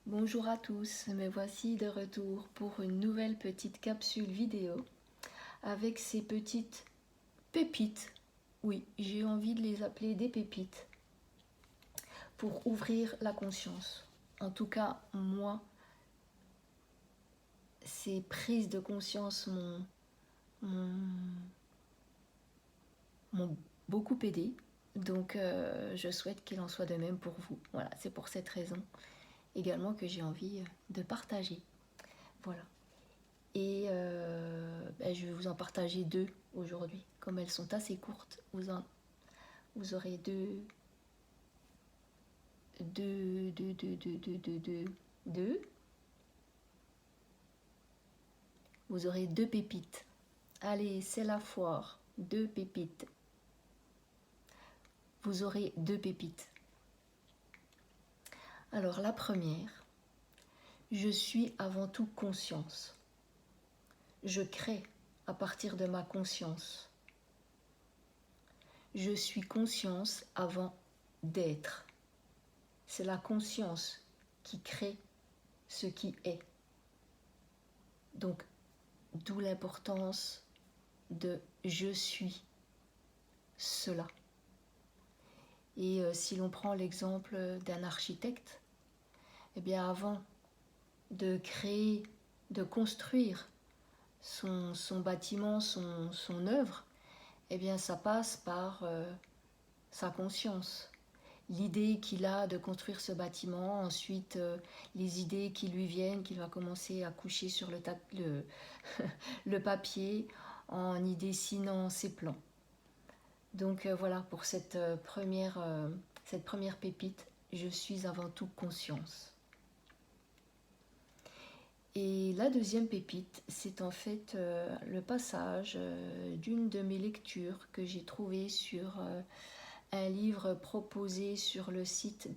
Bonjour à tous, me voici de retour pour une nouvelle petite capsule vidéo avec ces petites pépites. Oui, j'ai envie de les appeler des pépites pour ouvrir la conscience. En tout cas, moi, ces prises de conscience m'ont beaucoup aidé. Donc, je souhaite qu'il en soit de même pour vous. Voilà, c'est pour cette raison également que j'ai envie de partager. Voilà. Et je vais vous en partager deux aujourd'hui. Comme elles sont assez courtes, vous aurez vous aurez deux pépites. Allez, c'est la foire. Deux pépites. Vous aurez deux pépites. Alors la première, je suis avant tout conscience. Je crée à partir de ma conscience. Je suis conscience avant d'être. C'est la conscience qui crée ce qui est. Donc, d'où l'importance de je suis cela. Et si l'on prend l'exemple d'un architecte, eh bien avant de créer, de construire son bâtiment, son œuvre, eh bien ça passe par sa conscience. L'idée qu'il a de construire ce bâtiment, ensuite les idées qui lui viennent, qu'il va commencer à coucher sur le papier en y dessinant ses plans. Donc voilà pour cette première pépite, je suis avant tout conscience. Et la deuxième pépite, c'est en fait le passage d'une de mes lectures que j'ai trouvée sur un livre proposé sur le site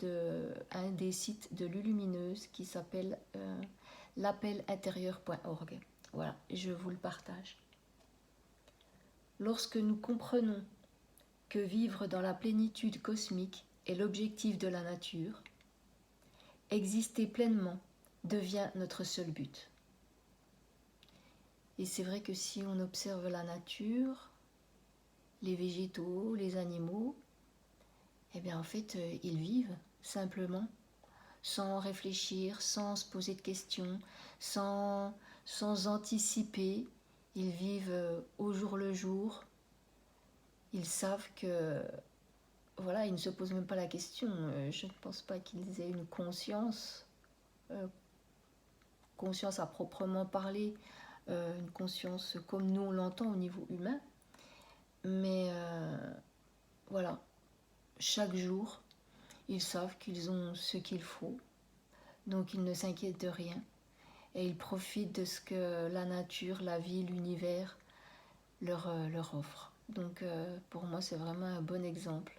un des sites de Lulumineuse qui s'appelle l'appelintérieur.org. Voilà, je vous le partage. Lorsque nous comprenons que vivre dans la plénitude cosmique est l'objectif de la nature, exister pleinement devient notre seul but. Et c'est vrai que si on observe la nature, les végétaux, les animaux, eh bien en fait ils vivent simplement, sans réfléchir, sans se poser de questions, sans anticiper. Ils vivent au jour le jour. Ils savent que voilà, ils ne se posent même pas la question. Je ne pense pas qu'ils aient une conscience à proprement parler, une conscience comme nous on l'entend au niveau humain. Mais voilà, chaque jour, ils savent qu'ils ont ce qu'il faut. Donc ils ne s'inquiètent de rien. Et ils profitent de ce que la nature, la vie, l'univers leur offre. Donc pour moi, c'est vraiment un bon exemple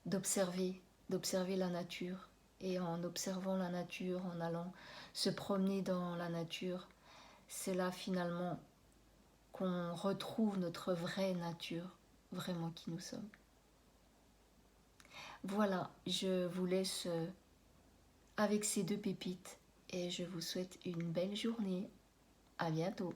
d'observer la nature. Et en observant la nature, en allant se promener dans la nature, c'est là finalement qu'on retrouve notre vraie nature, vraiment qui nous sommes. Voilà, je vous laisse avec ces deux pépites et je vous souhaite une belle journée. À bientôt.